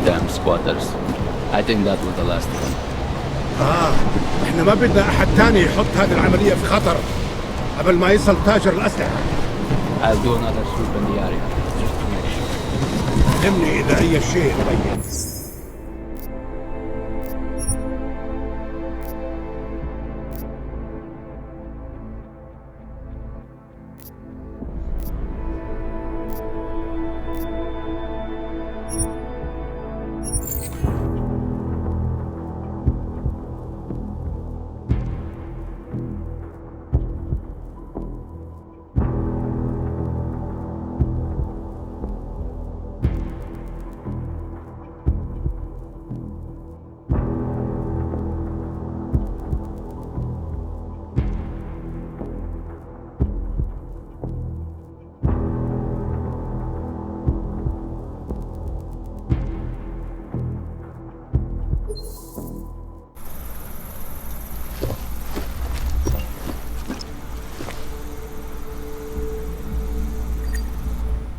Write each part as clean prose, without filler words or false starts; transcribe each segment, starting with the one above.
Damn squatters. I think that was the last one. احنا ما بدنا احد تاني يحط هذه العملية في خطر قبل ما يصل تاجر الأسلحة. I'll do another swoop in the area, just to make sure. فهمني إذا أي شيء تبين.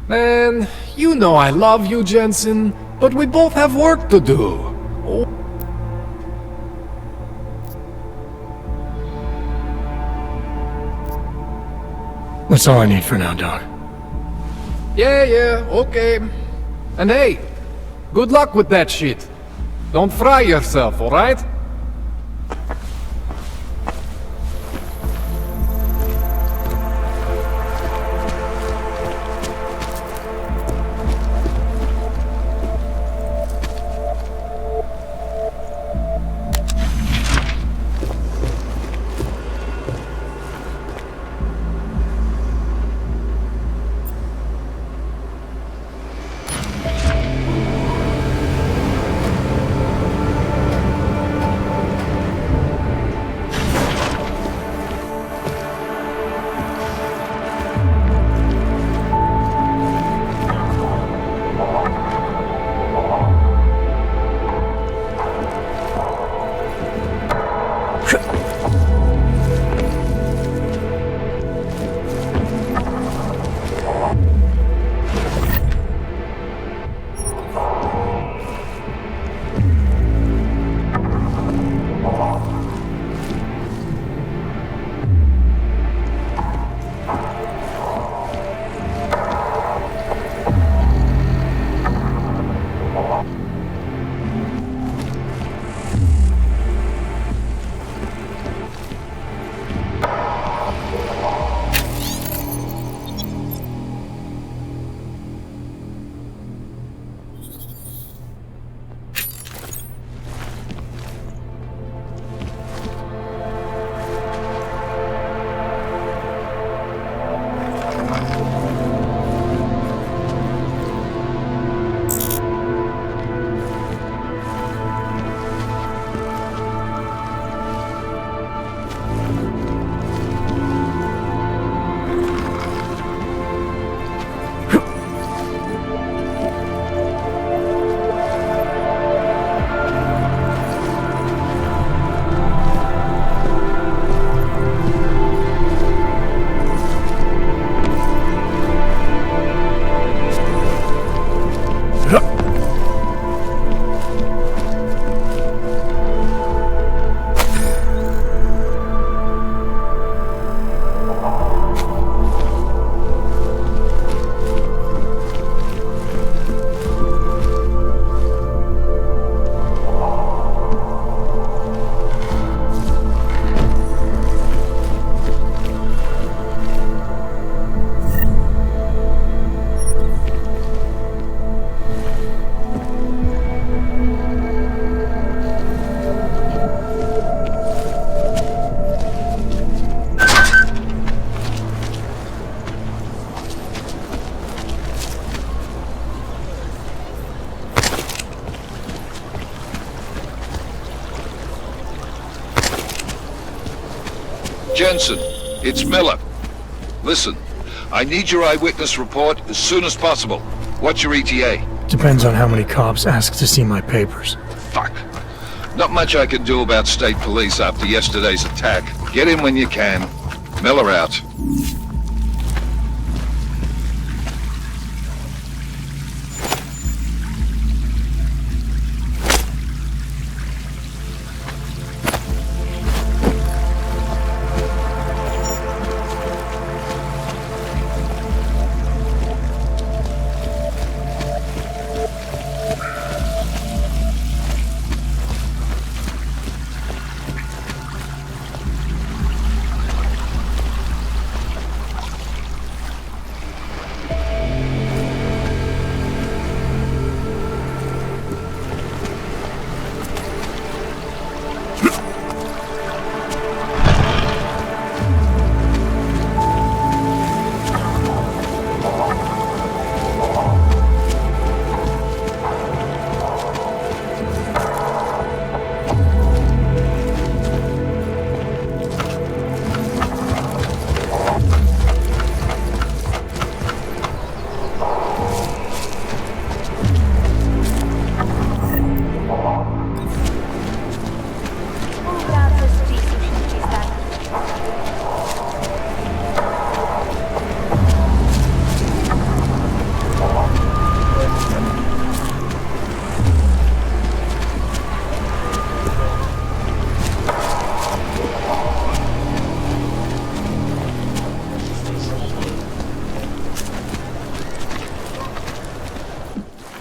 Man, you know I love you, Jensen, but we both have work to do. That's all I need for now, Doc. Yeah, okay. And hey, good luck with that shit. Don't fry yourself, alright? Jensen, it's Miller. Listen, I need your eyewitness report as soon as possible. What's your ETA? Depends on how many cops ask to see my papers. Fuck. Not much I can do about state police after yesterday's attack. Get in when you can. Miller out.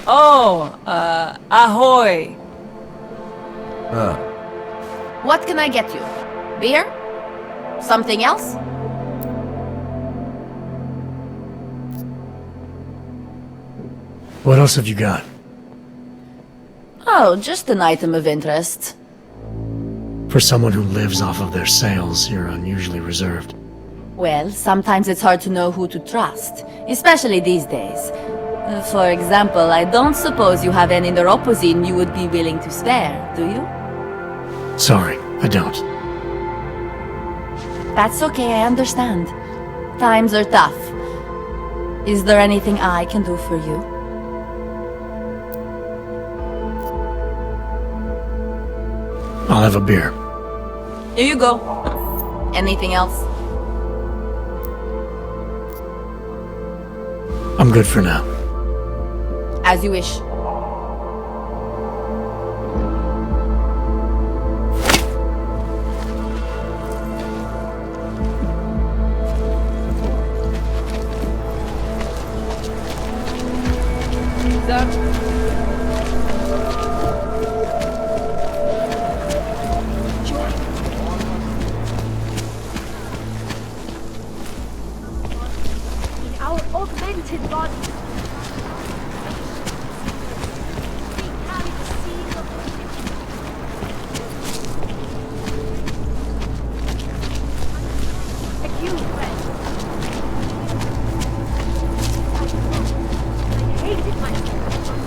Oh, ahoy. What can I get you? Beer? Something else? What else have you got? Oh, just an item of interest. For someone who lives off of their sales, you're unusually reserved. Well, sometimes it's hard to know who to trust, especially these days. For example, I don't suppose you have any neuropozyne you would be willing to spare, do you? Sorry, I don't. That's okay, I understand. Times are tough. Is there anything I can do for you? I'll have a beer. Here you go. Anything else? I'm good for now. As you wish. In our augmented bodies. We carry the seal of a huge friend. I hated myself.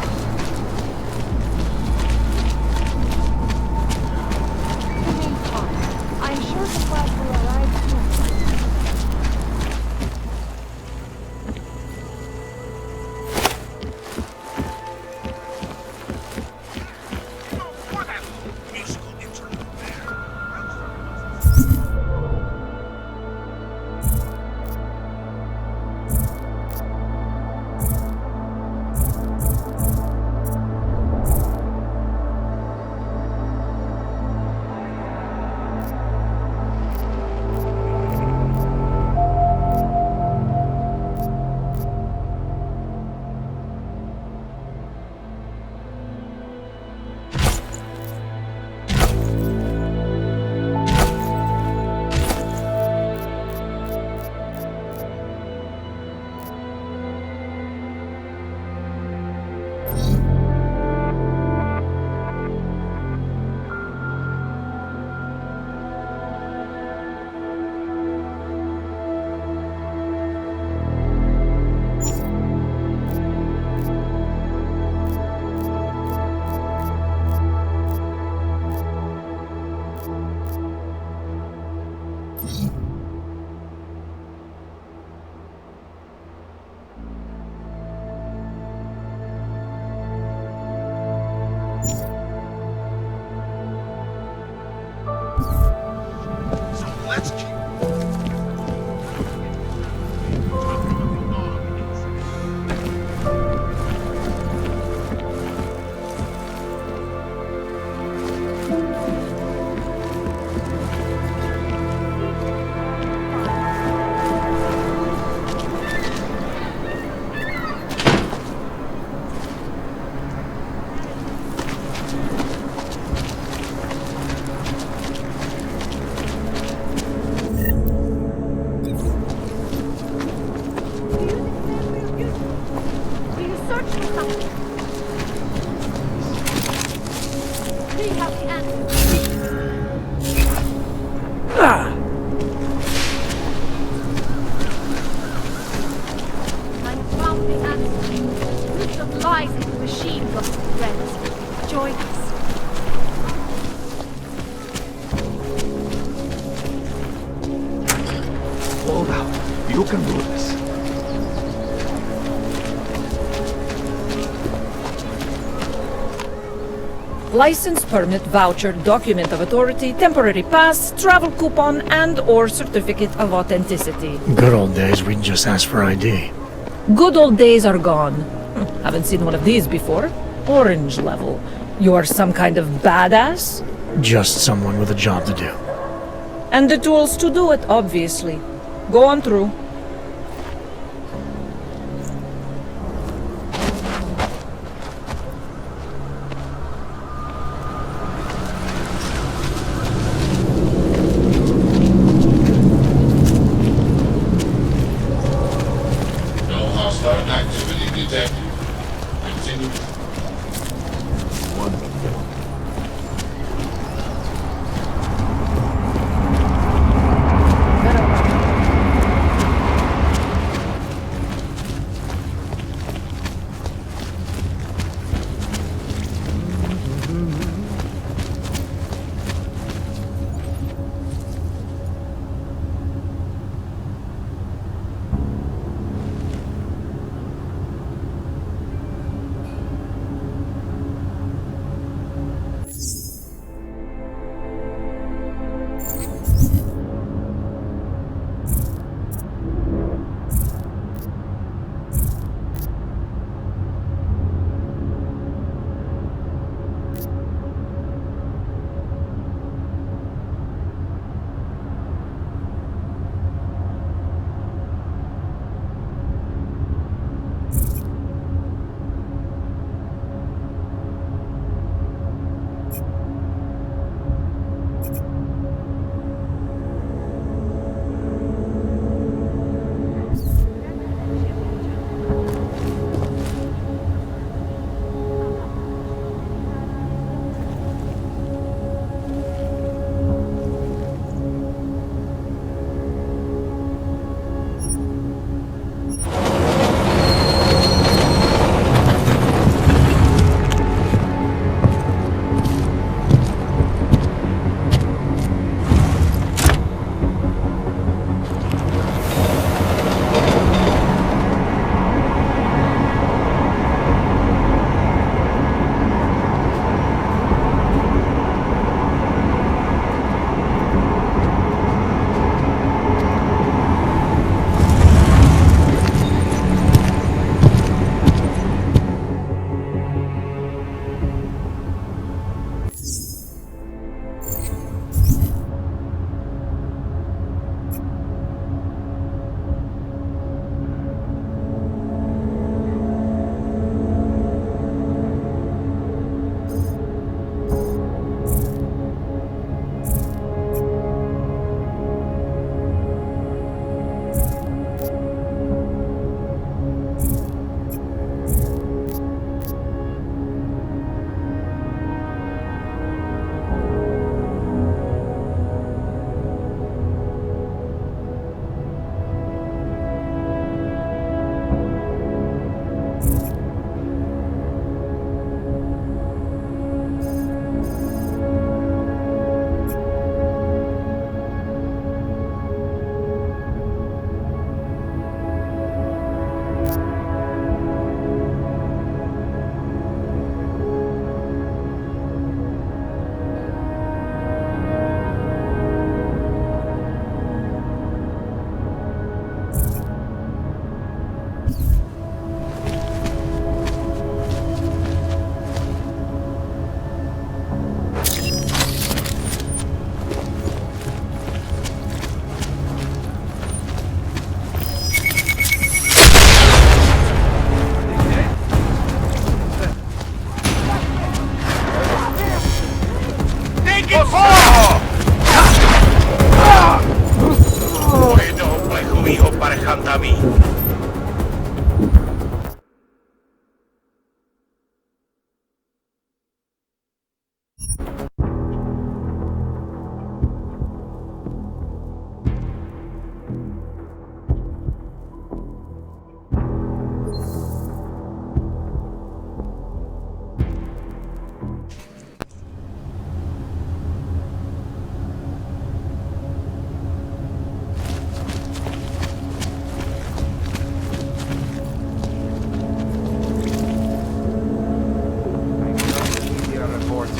License, permit, voucher, document of authority, temporary pass, travel coupon, and/or certificate of authenticity. Good old days, we'd just ask for ID. Good old days are gone. Haven't seen one of these before. Orange level. You're some kind of badass? Just someone with a job to do. And the tools to do it, obviously. Go on through. No hostile activity detected. Continue.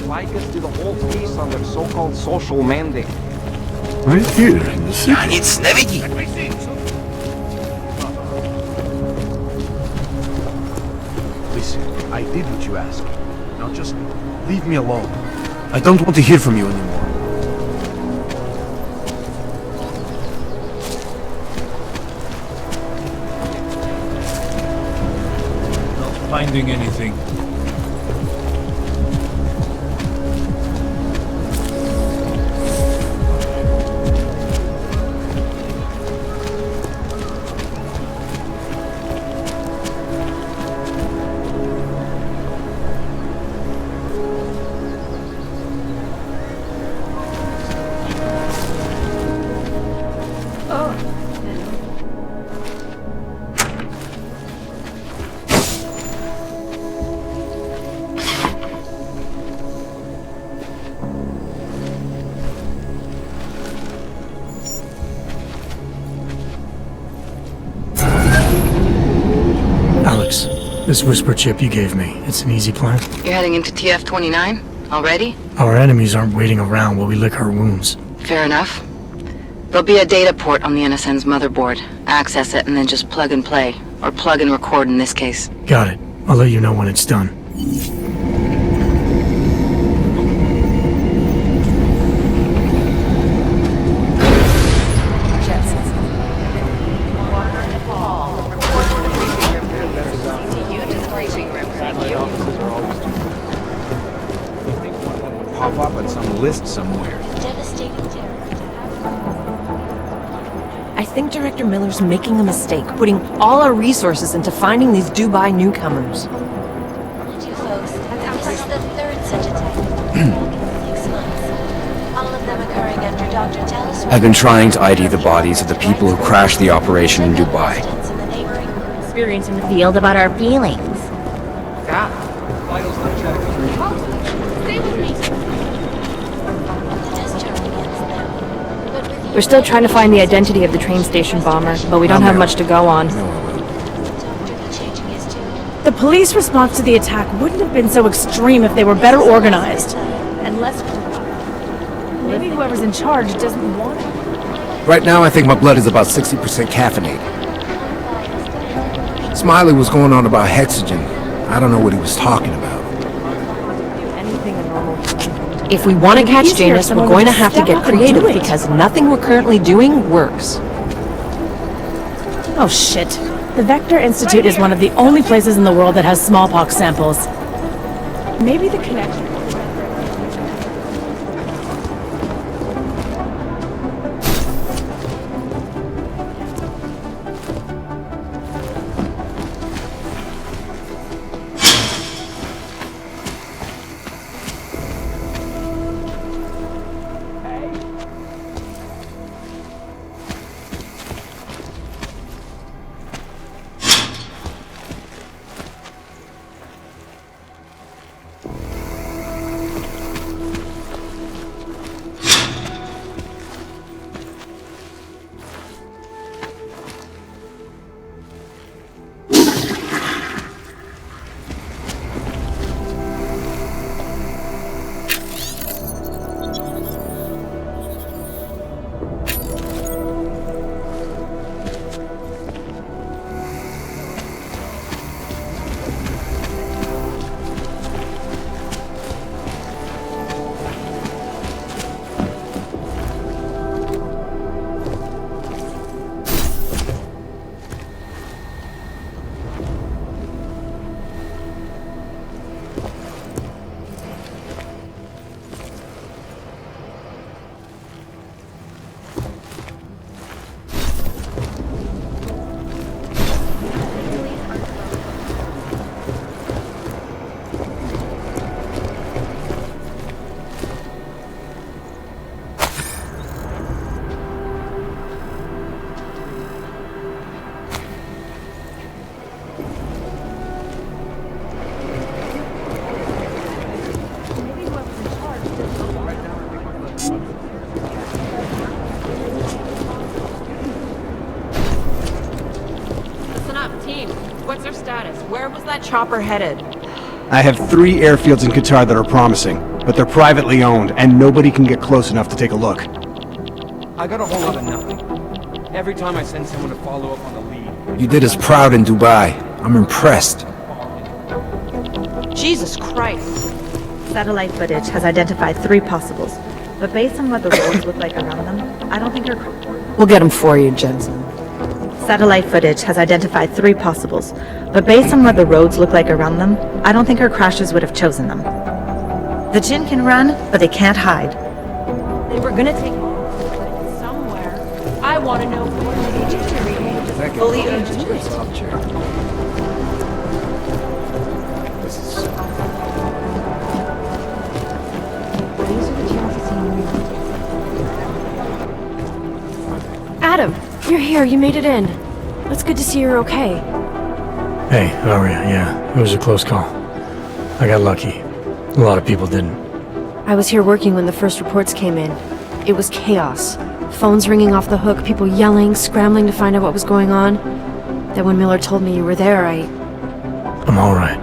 like us do the whole piece on their so-called social mandate. Right here in the city. Listen, I did what you asked. Now just leave me alone. I don't want to hear from you anymore. Not finding anything. Alex, this whisper chip you gave me, it's an easy plan. You're heading into TF-29? Already? Our enemies aren't waiting around while we lick our wounds. Fair enough. There'll be a data port on the NSN's motherboard. Access it and then just plug and play. Or plug and record in this case. Got it. I'll let you know when it's done. Pop up on some list somewhere. I think Director Miller's making a mistake, putting all our resources into finding these Dubai newcomers. You folks, this is the third such attack. 6 months. All of them occurring after Dr. Tellis... I've been trying to ID the bodies of the people who crashed the operation in Dubai. Experience in the field about our feelings. We're still trying to find the identity of the train station bomber, but we don't have much to go on. The police response to the attack wouldn't have been so extreme if they were better organized. And less... Maybe whoever's in charge doesn't want it. Right now, I think my blood is about 60% caffeinated. Smiley was going on about hexogen. I don't know what he was talking about. If we want to catch Janus, we're going to have to get creative, because nothing we're currently doing works. Oh shit. The Vector Institute is one of the only places in the world that has smallpox samples. Maybe the connection... What's their status? Where was that chopper headed? I have 3 airfields in Qatar that are promising, but they're privately owned, and nobody can get close enough to take a look. I got a whole lot of nothing. Every time I send someone to follow up on the lead... You did us proud in Dubai. I'm impressed. Jesus Christ. Satellite footage has identified 3 possibles, but based on what the roads look like around them, I don't think her... We'll get them for you, Jensen. Satellite footage has identified 3 possibles, but based on what the roads look like around them, I don't think her crashers would have chosen them. The Jinn can run, but they can't hide. They were gonna take somewhere. I want to know what the fully Adam, you're here. You made it in. It's good to see you're okay. Hey, Aria, yeah, it was a close call. I got lucky. A lot of people didn't. I was here working when the first reports came in. It was chaos. Phones ringing off the hook, people yelling, scrambling to find out what was going on. Then when Miller told me you were there, I'm alright.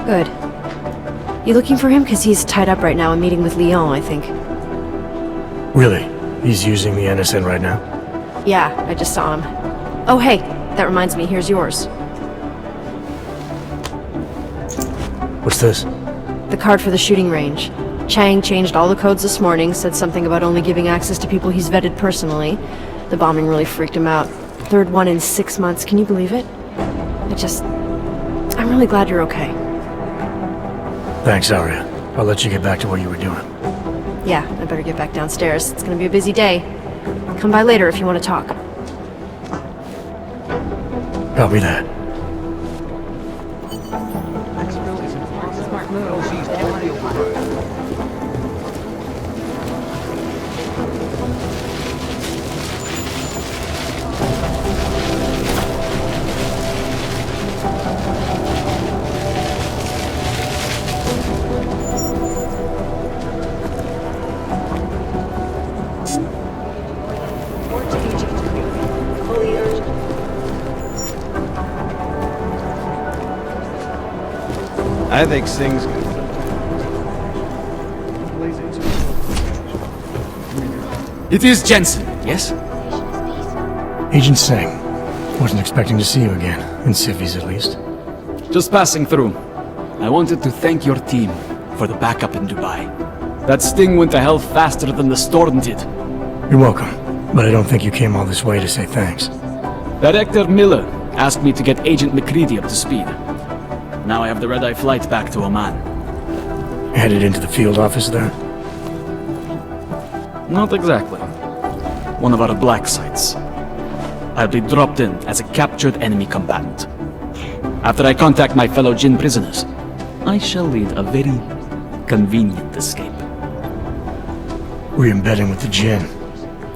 Good. You looking for him? Because he's tied up right now and meeting with Leon, I think. Really? He's using the NSN right now? Yeah, I just saw him. Oh hey, that reminds me, here's yours. What's this? The card for the shooting range. Chang changed all the codes this morning, said something about only giving access to people he's vetted personally. The bombing really freaked him out. 3rd one in 6 months, can you believe it? I'm really glad you're okay. Thanks, Aria. I'll let you get back to what you were doing. Yeah, I better get back downstairs. It's gonna be a busy day. Come by later if you want to talk. Copy that. I think Singh's good. It is Jensen, yes? Agent Singh. Wasn't expecting to see you again. In civvies, at least. Just passing through. I wanted to thank your team for the backup in Dubai. That sting went to hell faster than the storm did. You're welcome. But I don't think you came all this way to say thanks. Director Miller asked me to get Agent McCready up to speed. Now I have the red-eye flight back to Oman. Headed into the field office there? Not exactly. One of our black sites. I'll be dropped in as a captured enemy combatant. After I contact my fellow Jinn prisoners, I shall lead a very convenient escape. Re-embedding with the Jinn.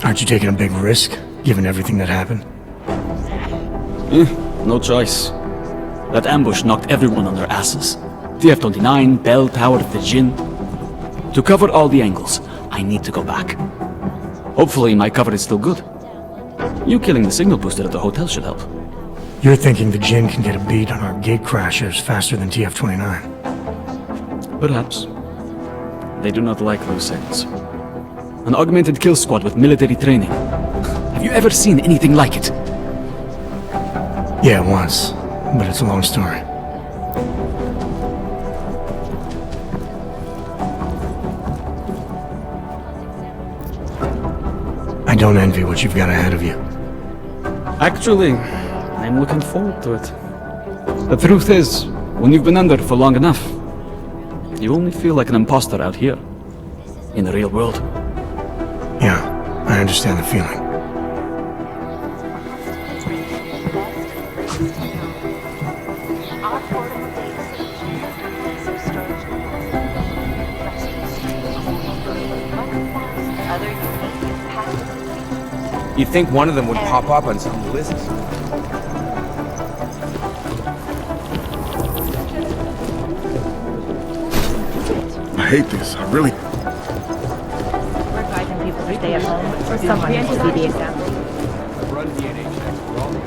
Aren't you taking a big risk, given everything that happened? No choice. That ambush knocked everyone on their asses. TF-29, bell tower of the Jinn. To cover all the angles, I need to go back. Hopefully my cover is still good. You killing the signal booster at the hotel should help. You're thinking the Jinn can get a beat on our gate crashers faster than TF-29? Perhaps. They do not like loose ends. An augmented kill squad with military training. Have you ever seen anything like it? Yeah, once. But it's a long story. I don't envy what you've got ahead of you. Actually, I'm looking forward to it. The truth is, when you've been under for long enough, you only feel like an imposter out here, in the real world. Yeah, I understand the feeling. You'd think one of them would pop up on some lists. I hate this. I really... We're advising people to stay at home, or someone needs to be the example. Run the NHS for all the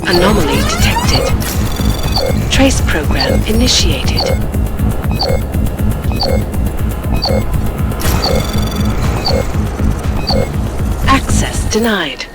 Anomaly detected. Trace program initiated. Access denied.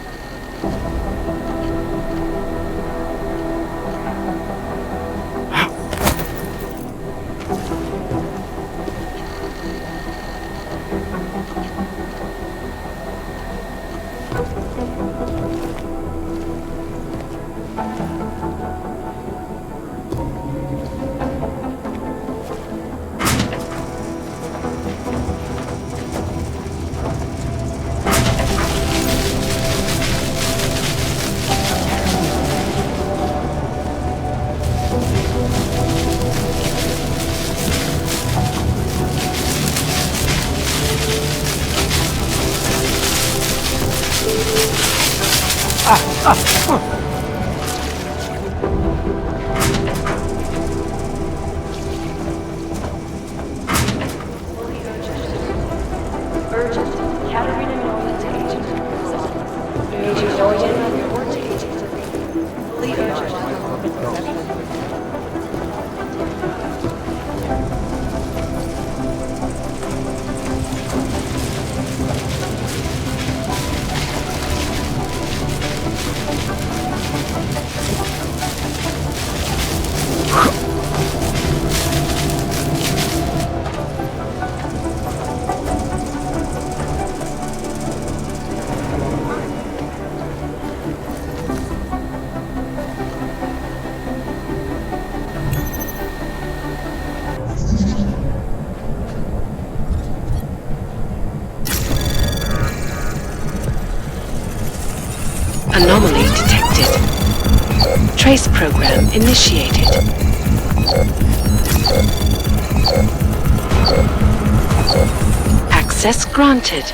Anomaly detected. Trace program initiated. Access granted.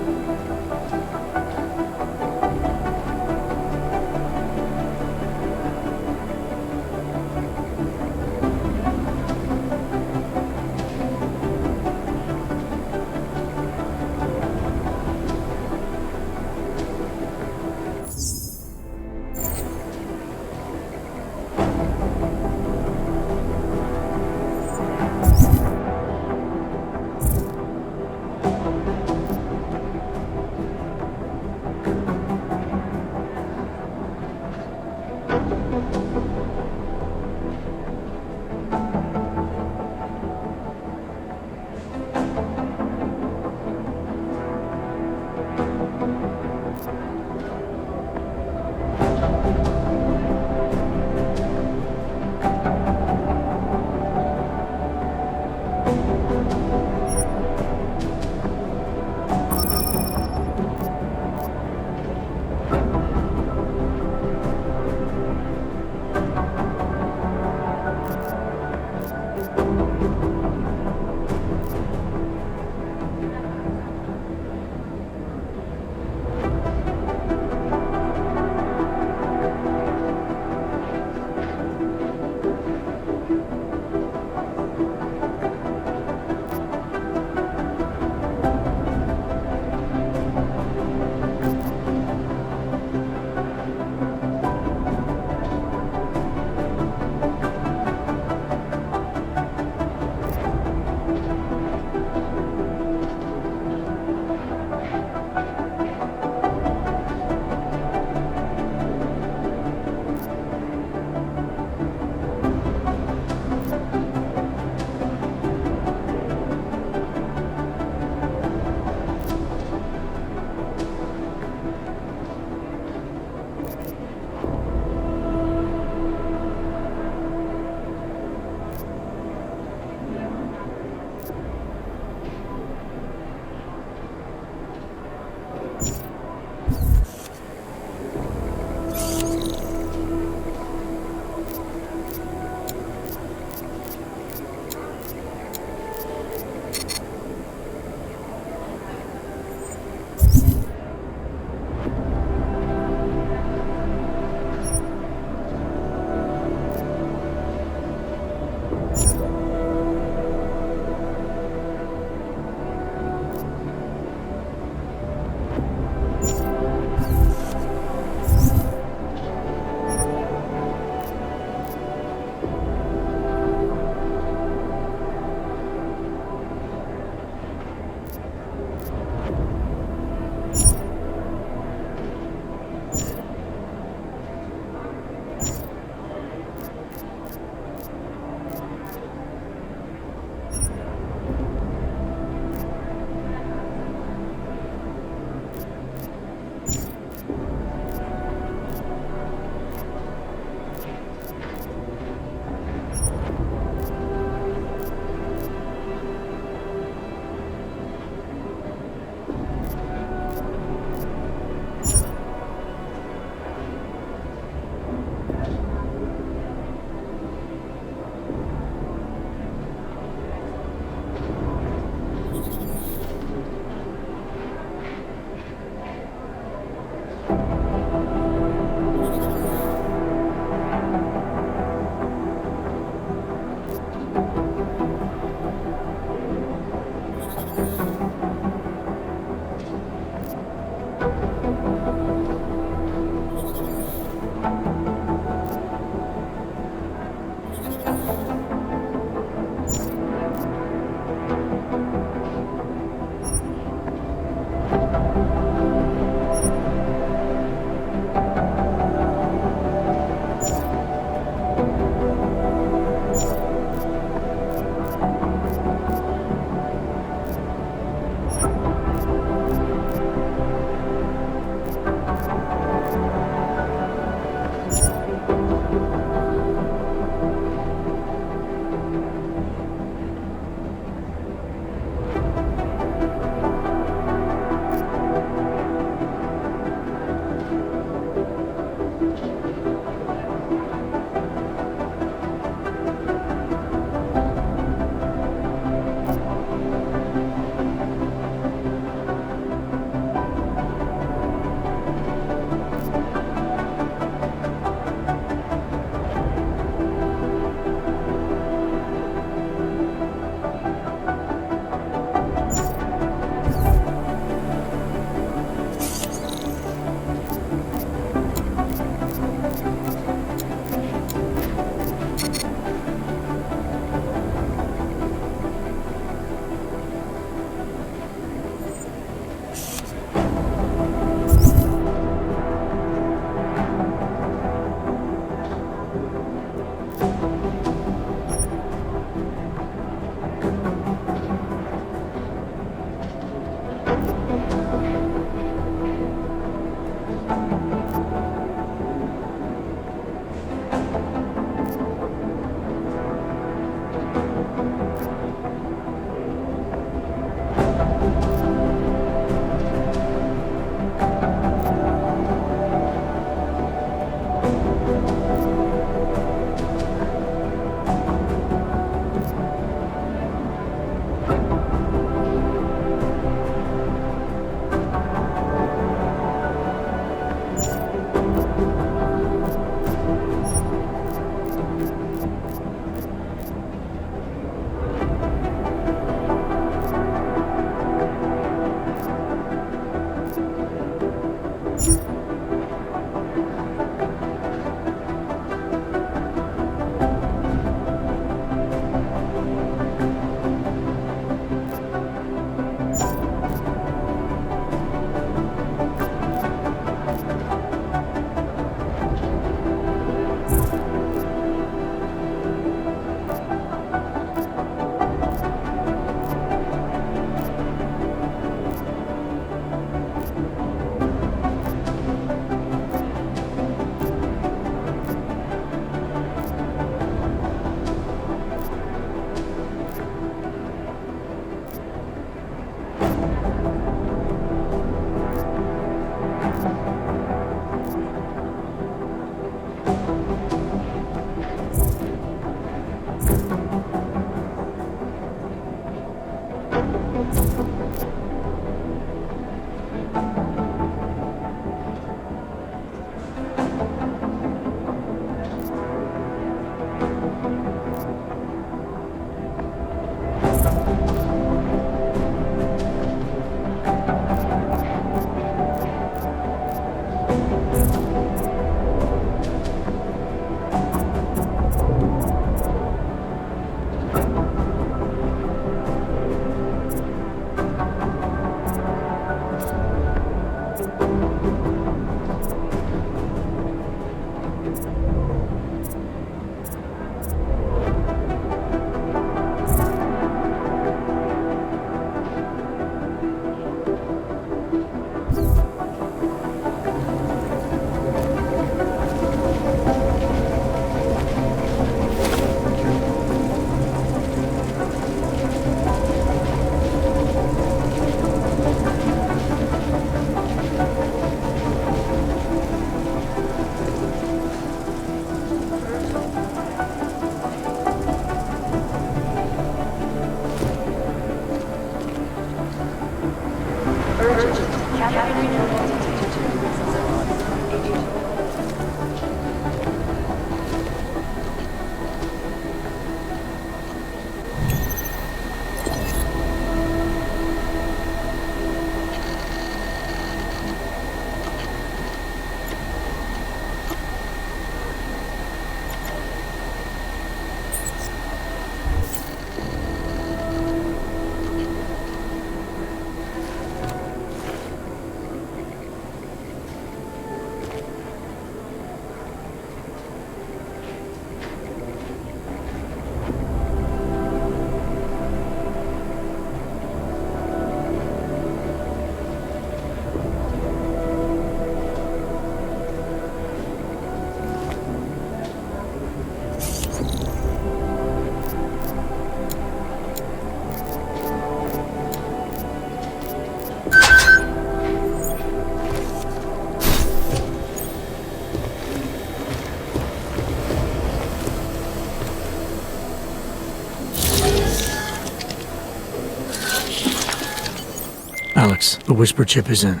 Alex, the whisper chip is in.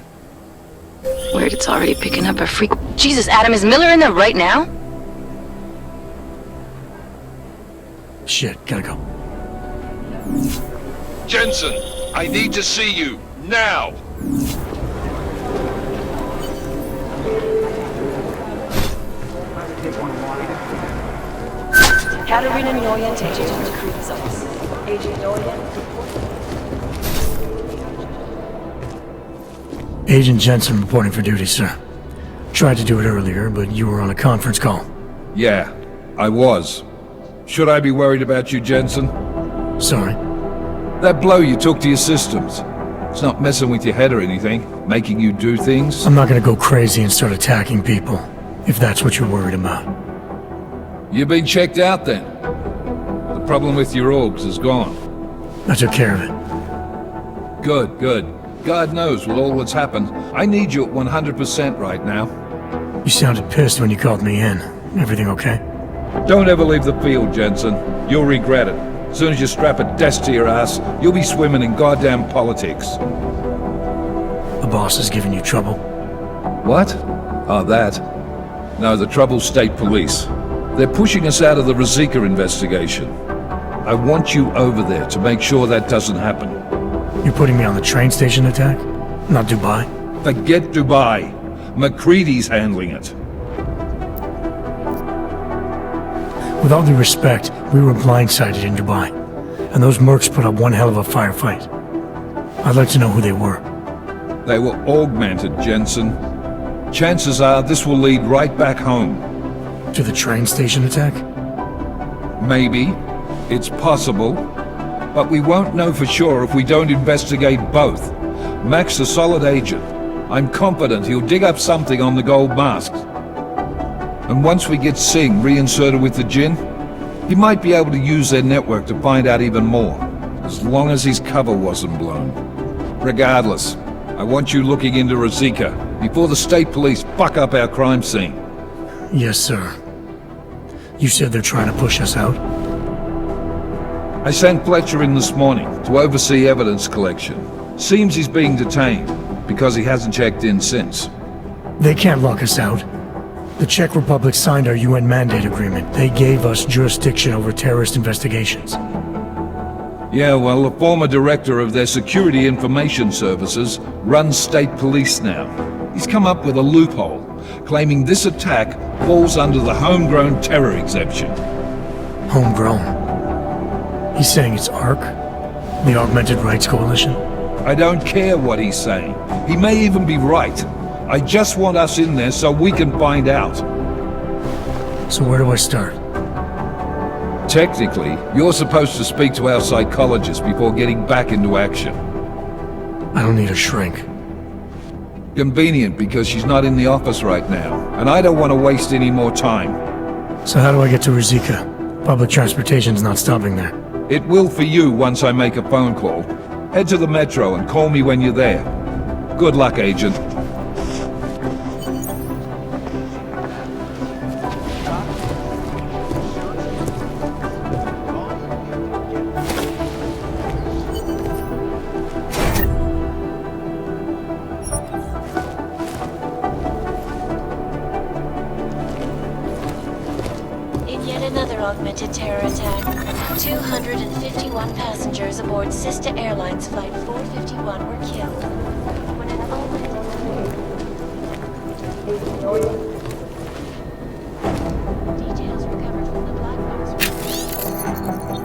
Weird, it's already picking up a freak. Jesus, Adam, is Miller in there right now? Shit, gotta go. Jensen, I need to see you, now! Katerina Nguyen taken to the Creed's office. Agent Nguyen. Agent Jensen reporting for duty, sir. Tried to do it earlier, but you were on a conference call. Yeah, I was. Should I be worried about you, Jensen? Sorry. That blow you took to your systems. It's not messing with your head or anything, making you do things? I'm not gonna go crazy and start attacking people, if that's what you're worried about. You've been checked out then? The problem with your orgs is gone. I took care of it. Good, good. God knows with all that's happened, I need you at 100% right now. You sounded pissed when you called me in. Everything okay? Don't ever leave the field, Jensen. You'll regret it. As soon as you strap a desk to your ass, you'll be swimming in goddamn politics. The boss is giving you trouble? What? Oh, that? No, the Trouble State Police. They're pushing us out of the Rosika investigation. I want you over there to make sure that doesn't happen. You're putting me on the train station attack? Not Dubai? Forget Dubai. McCready's handling it. With all due respect, we were blindsided in Dubai, and those mercs put up one hell of a firefight. I'd like to know who they were. They were augmented, Jensen. Chances are this will lead right back home. To the train station attack? Maybe. It's possible. But we won't know for sure if we don't investigate both. Mac's a solid agent. I'm confident he'll dig up something on the gold masks. And once we get Singh reinserted with the Jinn, he might be able to use their network to find out even more, as long as his cover wasn't blown. Regardless, I want you looking into Rosika before the state police fuck up our crime scene. Yes, sir. You said they're trying to push us out? I sent Fletcher in this morning to oversee evidence collection. Seems he's being detained, because he hasn't checked in since. They can't lock us out. The Czech Republic signed our UN mandate agreement. They gave us jurisdiction over terrorist investigations. Yeah, well, the former director of their security information services runs state police now. He's come up with a loophole, claiming this attack falls under the homegrown terror exemption. Homegrown? He's saying it's ARC? The Augmented Rights Coalition? I don't care what he's saying. He may even be right. I just want us in there so we can find out. So where do I start? Technically, you're supposed to speak to our psychologist before getting back into action. I don't need a shrink. Convenient because she's not in the office right now, and I don't want to waste any more time. So how do I get to Rosika? Public transportation's not stopping there. It will for you once I make a phone call. Head to the metro and call me when you're there. Good luck, Agent. In yet another augmented terror attack, 251 passengers aboard Sister Airlines Flight 451 were killed. When an details recovered from the black box.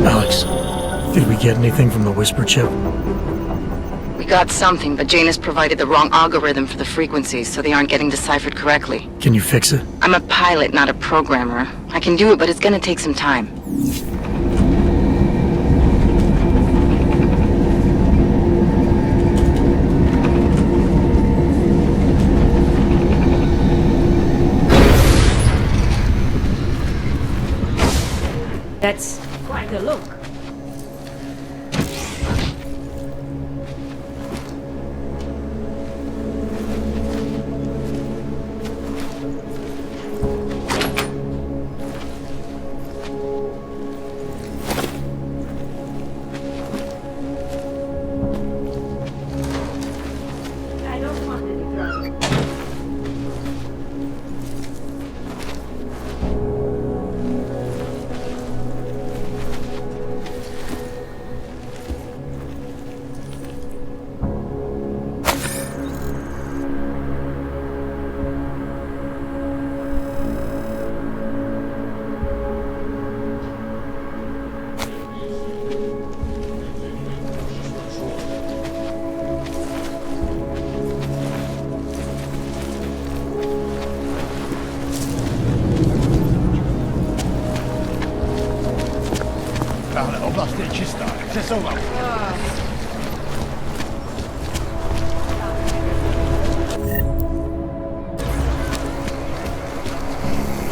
Alex, did we get anything from the whisper chip? We got something, but Jane has provided the wrong algorithm for the frequencies, so they aren't getting deciphered correctly. Can you fix it? I'm a pilot, not a programmer. I can do it, but it's gonna take some time. That's quite a look.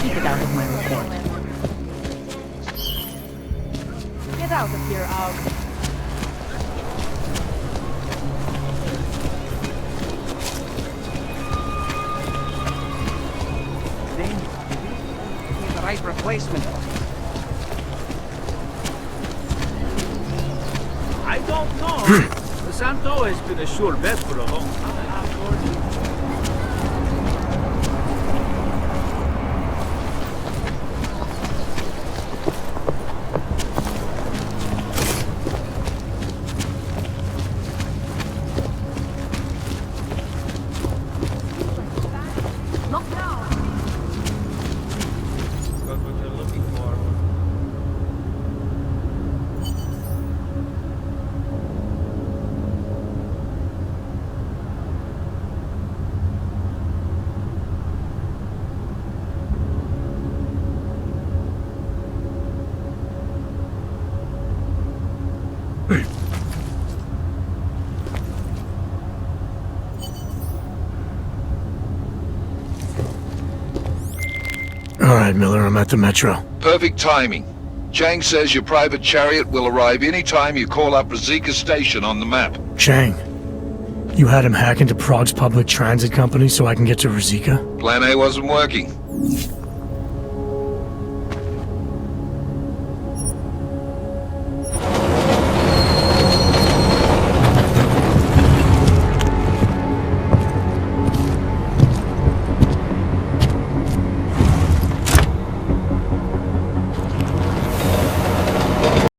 Keep it out of my report. Get out of here, Aug. The right replacement. I don't know. The Santo has been a sure bet for a long time. Got what you're looking for. All right, Miller, I'm at the Metro. Perfect timing. Chang says your private chariot will arrive any time you call up Rizika Station on the map. Chang, you had him hack into Prague's public transit company so I can get to Rizika? Plan A wasn't working.